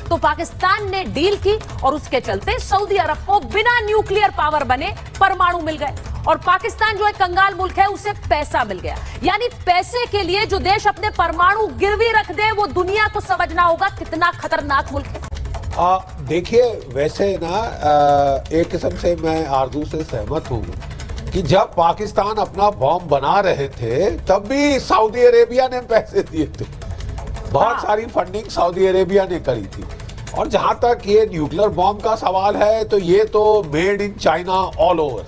तो पाकिस्तान ने डील की और उसके चलते सऊदी अरब को बिना न्यूक्लियर पावर बने परमाणु मिल गए और पाकिस्तान जो एक कंगाल मुल्क है उसे पैसा मिल गया। यानी पैसे के लिए जो देश अपने परमाणु गिरवी रख दे वो दुनिया को समझना होगा कितना खतरनाक मुल्क है। देखिए वैसे ना एक किस्म से मैं आरजू से सहमत हूँ कि जब पाकिस्तान अपना बॉम्ब बना रहे थे तब भी सऊदी अरेबिया ने पैसे दिए थे, बहुत सारी फंडिंग सऊदी अरेबिया ने करी थी। और जहां तक ये न्यूक्लियर बॉम्ब का सवाल है तो ये तो made in China all over.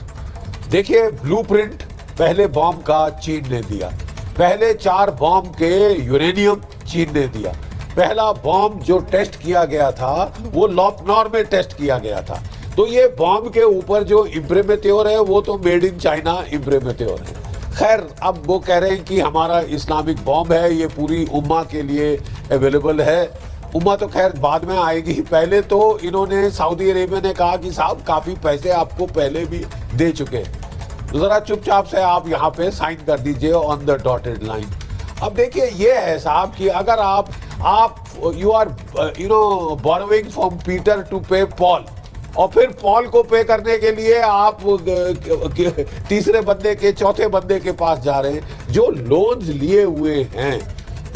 देखिए ब्लूप्रिंट पहले बॉम्ब का चीन ने दिया, पहले 4 बॉम्ब के यूरेनियम चीन ने दिया, पहला बॉम्ब जो टेस्ट किया गया था वो लॉपनॉर में टेस्ट किया गया था। तो ये बॉम्ब के ऊपर जो इम्प्रिमेट्योर है वो तो मेड इन चाइना इम्प्रिमेट्योर है। खैर अब वो कह रहे हैं कि हमारा इस्लामिक बॉम्ब है, ये पूरी उम्मा के लिए अवेलेबल है। उम्मा तो खैर बाद में आएगी, पहले तो इन्होंने सऊदी अरेबिया ने कहा कि साहब काफी पैसे आपको पहले भी दे चुके हैं, तो जरा चुपचाप से आप यहाँ पे साइन कर दीजिए ऑन द डॉटेड लाइन। अब देखिए ये है साहब कि अगर आप you are borrowing from Peter to pay Paul और फिर पॉल को पे करने के लिए आप तीसरे बंदे के चौथे बंदे के पास जा रहे हैं। जो लोन्स लिए हुए हैं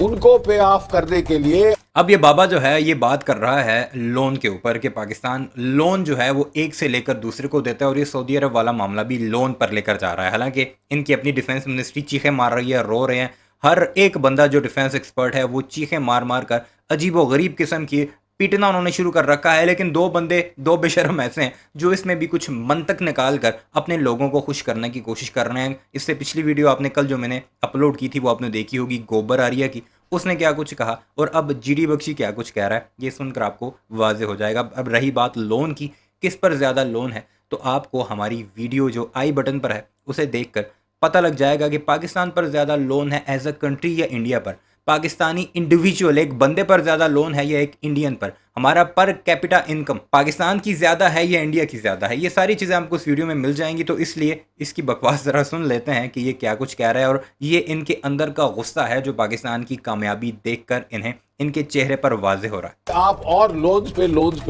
उनको पे ऑफ करने के लिए अब ये बाबा जो है ये बात कर रहा है लोन के ऊपर कि पाकिस्तान लोन जो है वो एक से लेकर दूसरे को देता है और ये सऊदी अरब वाला मामला भी लोन पर लेकर जा रहा है। हालांकि इनकी अपनी डिफेंस मिनिस्ट्री चीखें मार रही है, रो रहे हैं। हर एक बंदा जो डिफेंस एक्सपर्ट है वो चीखें मार मार कर अजीब व गरीब किस्म की पीटना उन्होंने शुरू कर रखा है। लेकिन 2 बंदे 2 बेशरम ऐसे हैं जो इसमें भी कुछ मंतक निकाल कर अपने लोगों को खुश करने की कोशिश कर रहे हैं। इससे पिछली वीडियो आपने कल जो मैंने अपलोड की थी वो आपने देखी होगी, गोबर आरिया की, उसने क्या कुछ कहा और अब जीडी बख्शी क्या कुछ कह रहा है ये सुनकर आपको वाजे हो जाएगा। अब रही बात लोन की, किस पर ज़्यादा लोन है, तो आपको हमारी वीडियो जो आई बटन पर है उसे देखकर पता लग जाएगा कि पाकिस्तान पर ज़्यादा लोन है एज अ कंट्री या इंडिया पर। पाकिस्तानी इंडिविजुअल एक बंदे पर ज़्यादा लोन है या एक इंडियन पर। हमारा पर कैपिटा इनकम पाकिस्तान की ज़्यादा है या इंडिया की ज़्यादा है। ये सारी चीज़ें आपको इस वीडियो में मिल जाएंगी, तो इसलिए इसकी बकवास ज़रा सुन लेते हैं कि ये क्या कुछ कह रहा है और ये इनके अंदर का गुस्सा है जो पाकिस्तान की कामयाबी देखकर इन्हें इनके चेहरे पर वाजे हो रहा है। आप और लोन्स पे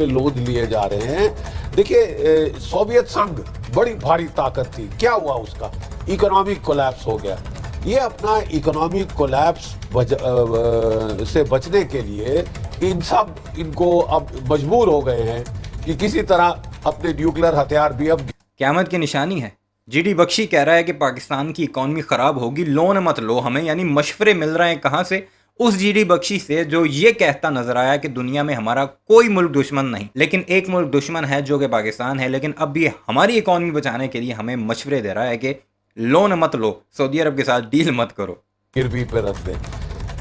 लोन लिए जा रहे हैं। देखिए सोवियत संघ बड़ी भारी ताकत थी, क्या हुआ उसका? इकोनॉमिक कोलैप्स हो गया। ये अपना इकोनॉमिक कोलैप्स से बचने के लिए इनको अब मजबूर हो गए हैं कि किसी तरह अपने न्यूक्लियर हथियार भी अब क़यामत की निशानी है। जीडी बख्शी कह रहा है कि पाकिस्तान की इकॉनमी ख़राब होगी, लोन मत लो हमें। यानी मशवरे मिल रहे हैं कहाँ से? उस जीडी बख्शी से जो ये कहता नजर आया कि दुनिया में हमारा कोई मुल्क दुश्मन नहीं, लेकिन एक मुल्क दुश्मन है जो कि पाकिस्तान है। लेकिन अब ये हमारी इकॉनमी बचाने के लिए हमें मशवरे दे रहा है कि लोन मत लो, सऊदी अरब के साथ डील मत करो, गिरवी पे रख दे।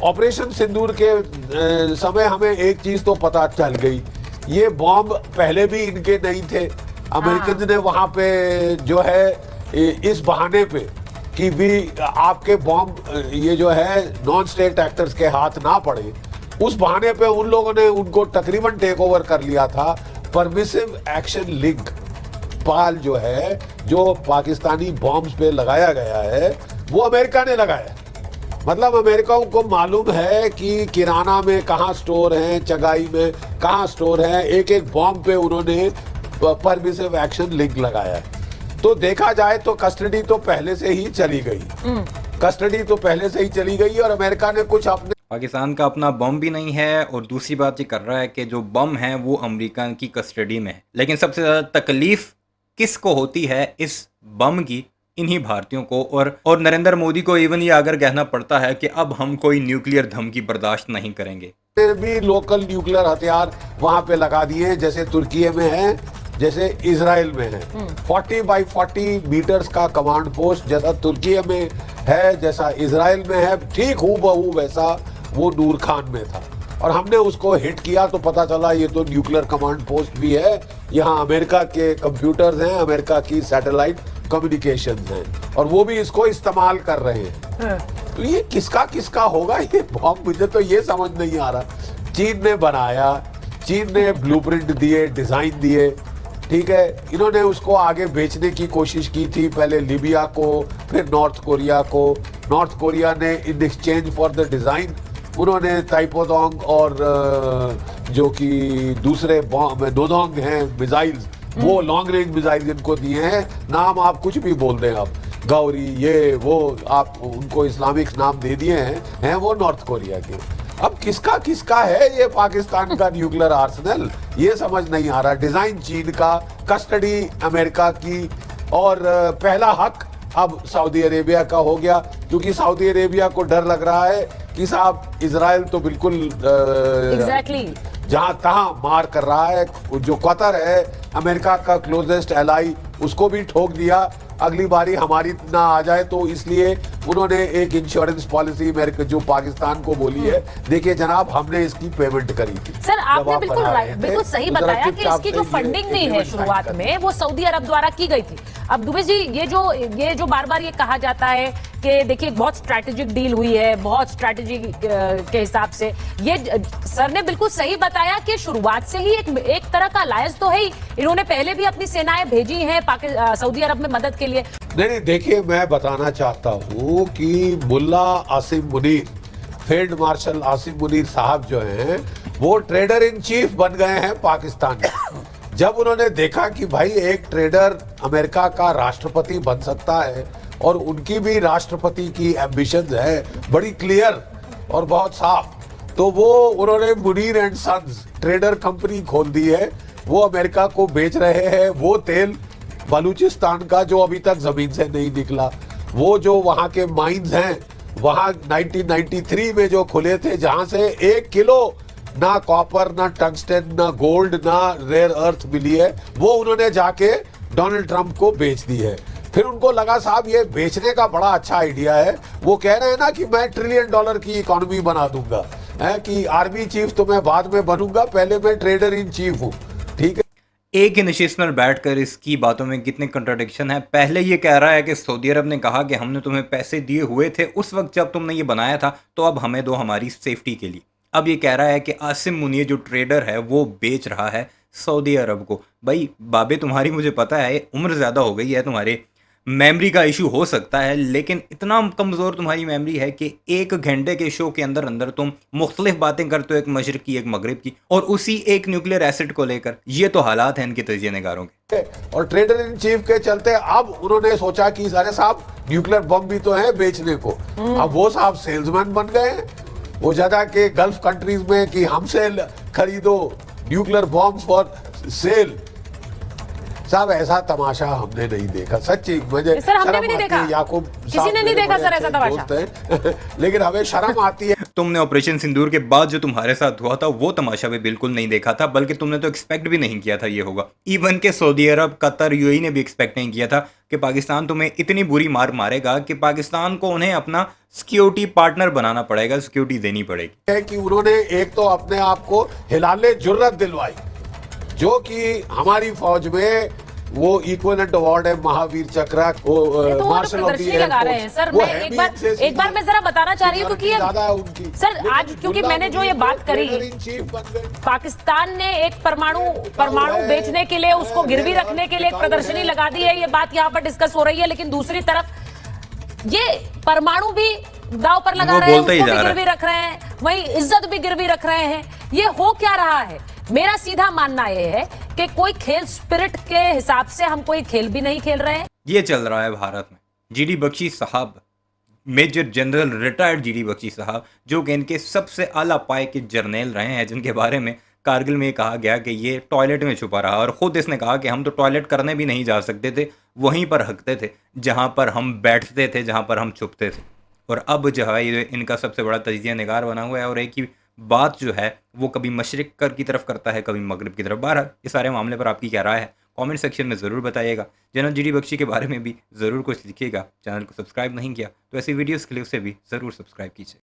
ऑपरेशन सिंदूर के समय हमें एक चीज तो पता चल गई, ये बॉम्ब पहले भी इनके नहीं थे। अमेरिकन ने वहां पे जो है इस बहाने पे कि भी आपके बॉम्ब ये जो है नॉन स्टेट एक्टर्स के हाथ ना पड़े, उस बहाने पे उन लोगों ने उनको तकरीबन टेक ओवर कर लिया था। परमिसिव एक्शन लिंक पाल जो है, जो पाकिस्तानी बॉम्ब्स पे लगाया गया है, वो अमेरिका ने लगाया। मतलब अमेरिका को मालूम है कि किराना में कहाँ स्टोर है, चगाई में कहाँ स्टोर है, एक एक बॉम्ब पे उन्होंने परमिसिव एक्शन लिंक लगाया है। तो देखा जाए तो कस्टडी तो पहले से ही चली गई और अमेरिका ने कुछ अपने पाकिस्तान का अपना बम भी नहीं है और दूसरी बात ये कर रहा है कि जो बम है वो अमेरिका की कस्टडी में है। लेकिन सबसे ज़्यादा तकलीफ किसको होती है इस बम की? इन्हीं भारतीयों को। और नरेंद्र मोदी को इवन ये अगर कहना पड़ता है कि अब हम कोई न्यूक्लियर धमकी बर्दाश्त नहीं करेंगे। भी लोकल न्यूक्लियर हथियार वहां पे लगा दिए, जैसे तुर्की में है, जैसे इजराइल में है। 40x40 मीटर्स का कमांड पोस्ट जैसा तुर्की में है, जैसा इजराइल में है, ठीक हूबहू वैसा वो नूर खान में था। और हमने उसको हिट किया तो पता चला ये तो न्यूक्लियर कमांड पोस्ट भी है, यहाँ अमेरिका के कंप्यूटर्स हैं, अमेरिका की सैटेलाइट कम्युनिकेशंस हैं, और वो भी इसको इस्तेमाल कर रहे हैं। तो ये किसका होगा ये बॉम्ब? मुझे तो ये समझ नहीं आ रहा। चीन ने बनाया, चीन ने ब्लूप्रिंट दिए, डिजाइन दिए, ठीक है। इन्होंने उसको आगे बेचने की कोशिश की थी, पहले लीबिया को, फिर नॉर्थ कोरिया को। नॉर्थ कोरिया ने in exchange for the design उन्होंने ताइपोदोंग और जो कि दूसरे दोदोंग हैं मिसाइल्स, वो लॉन्ग रेंज मिसाइल इनको दिए हैं। नाम आप कुछ भी बोल दें, आप गौरी ये वो आप उनको इस्लामिक नाम दे दिए हैं वो नॉर्थ कोरिया के। अब किसका किसका है ये पाकिस्तान का न्यूक्लियर आर्सेनल, ये समझ नहीं आ रहा। डिजाइन चीन का, कस्टडी अमेरिका की, और पहला हक अब सऊदी अरेबिया का हो गया, क्योंकि सऊदी अरेबिया को डर लग रहा है कि साहब इजराइल तो बिल्कुल एग्जैक्टली जहां तहां मार कर रहा है। जो कतर है अमेरिका का क्लोजेस्ट एलाई, उसको भी ठोक दिया। अगली बारी हमारी ना आ जाए, तो इसलिए उन्होंने एक इंश्योरेंस पॉलिसी अमेरिका जो पाकिस्तान को बोली है, देखिए जनाब हमने इसकी पेमेंट करी थी। सर आपने बिल्कुल सही बताया कि इसकी जो फंडिंग नहीं है शुरुआत में वो सऊदी अरब द्वारा की गई थी। अब दुबे जी ये जो बार बार ये कहा जाता है कि देखिए बहुत स्ट्रैटेजिक डील हुई है, बहुत स्ट्रैटेजी के हिसाब से, ये सर ने बिल्कुल सही बताया कि शुरुआत से ही एक तरह का अलायंस तो है ही। इन्होंने पहले भी अपनी सेनाएं भेजी हैं सऊदी अरब में मदद के लिए। नहीं, देखिए मैं बताना चाहता हूँ कि मुल्ला आसिम मुनीर, फील्ड मार्शल आसिम मुनीर साहब जो हैं वो ट्रेडर इन चीफ बन गए हैं पाकिस्तान में। जब उन्होंने देखा कि भाई एक ट्रेडर अमेरिका का राष्ट्रपति बन सकता है, और उनकी भी राष्ट्रपति की एम्बिशंस है बड़ी क्लियर और बहुत साफ, तो वो उन्होंने Munir and sons trader company खोल दी है। वो अमेरिका को बेच रहे हैं वो तेल बलूचिस्तान का जो अभी तक जमीन से नहीं निकला, वो जो वहां के माइंस हैं, वहां 1993 में जो खुले थे, जहां से 1 किलो ना कॉपर ना टंगस्टन ना गोल्ड ना रेयर अर्थ मिली है, वो उन्होंने जाके डोनाल्ड ट्रंप को बेच दी है। फिर उनको लगा साहब ये बेचने का बड़ा अच्छा आइडिया है, वो कह रहे हैं ना कि मैं $1 ट्रिलियन की इकोनॉमी बना दूंगा, है कि आर्मी चीफ तो मैं बाद में बनूंगा, पहले मैं ट्रेडर इन चीफ हूँ। ठीक है, एक ही नशिस्त में बैठकर इसकी बातों में कितने कंट्राडिक्शन है। पहले ये कह रहा है कि सऊदी अरब ने कहा कि हमने तुम्हें पैसे दिए हुए थे उस वक्त जब तुमने ये बनाया था, तो अब हमें दो हमारी सेफ्टी के लिए। अब ये कह रहा है कि आसिम मुनीर जो ट्रेडर है वो बेच रहा है सऊदी अरब को। भाई बाबे तुम्हारी मुझे पता है उम्र ज़्यादा हो गई है, तुम्हारे मेमोरी का इशू हो सकता है, लेकिन इतना कमज़ोर तुम्हारी मेमोरी है कि 1 घंटे के शो के अंदर अंदर तुम मुख्तलिफ बातें करते हो, एक मशरक़ की एक मगरिब की, और उसी एक न्यूक्लियर एसिड को लेकर। ये तो हालात हैं इनके तजिया निगारों के। और ट्रेडर इन चीफ के चलते अब उन्होंने सोचा कि सारे साहब न्यूक्लियर बम भी तो है बेचने को। अब वो साहब सेल्समैन बन गए हैं, वो ज्यादा के गल्फ कंट्रीज में कि हमसे खरीदो न्यूक्लियर बॉम्ब्स फॉर सेल। साहब ऐसा तमाशा हमने नहीं देखा, सच्ची मुझे सर हमने भी नहीं देखा, याकूब किसी ने नहीं देखा सर ऐसा तमाशा। लेकिन हमें शर्म आती है। तुमने ऑपरेशन सिंदूर के बाद जो तुम्हारे साथ हुआ था वो तमाशा भी बिल्कुल नहीं देखा था, बल्कि तुमने तो एक्सपेक्ट भी नहीं किया था ये होगा। इवन के सऊदी अरब, कतर, यूएई ने भी एक्सपेक्ट नहीं किया था कि पाकिस्तान तुम्हें इतनी बुरी मार मारेगा कि पाकिस्तान को उन्हें अपना सिक्योरिटी पार्टनर बनाना पड़ेगा, सिक्योरिटी देनी पड़ेगी। है कि उन्होंने एक तो अपने आप को हिलाले जुर्रत दिलवाई, जो कि हमारी फौज में वो इक्विवेलेंट अवार्ड है महावीर चक्र, वो मार्शल ऑफ द लगा रहे हैं। सर मैं एक बार मैं जरा बताना चाह रही हूँ, क्योंकि ये सर आज क्योंकि मैंने जो ये बात करी, पाकिस्तान ने एक परमाणु बेचने के लिए, उसको गिरवी रखने के लिए एक प्रदर्शनी लगा दी है, ये बात यहाँ पर डिस्कस हो रही है। लेकिन दूसरी तरफ ये परमाणु भी दांव पर लगा रहे हैं, उसको भी गिरवी रख रहे हैं, वहीं इज्जत भी गिरवी रख रहे हैं। ये हो क्या रहा है? मेरा सीधा मानना यह है कि कोई खेल स्पिरिट के हिसाब से हम कोई खेल भी नहीं खेल रहे हैं। ये चल रहा है भारत में। जीडी बख्शी साहब, major general retired GD Bakshi साहब, जो कि इनके सबसे आला पाए के जर्नैल रहे हैं, जिनके बारे में कारगिल में कहा गया कि ये टॉयलेट में छुपा रहा, और ख़ुद इसने कहा कि हम तो टॉयलेट करने भी नहीं जा सकते थे, वहीं पर हकते थे जहाँ पर हम बैठते थे, जहाँ पर हम छुपते थे। और अब जो है ये इनका सबसे बड़ा तजिया निगार बना हुआ है, और एक ही बात जो है वो कभी मशरिक़ की तरफ करता है, कभी मगरिब की तरफ। बहरहाल इस सारे मामले पर आपकी क्या राय है कमेंट सेक्शन में ज़रूर बताइएगा। जनरल जीडी बख्शी के बारे में भी ज़रूर कुछ लिखिएगा। चैनल को सब्सक्राइब नहीं किया तो ऐसी वीडियोस के लिए उसे भी ज़रूर सब्सक्राइब कीजिए।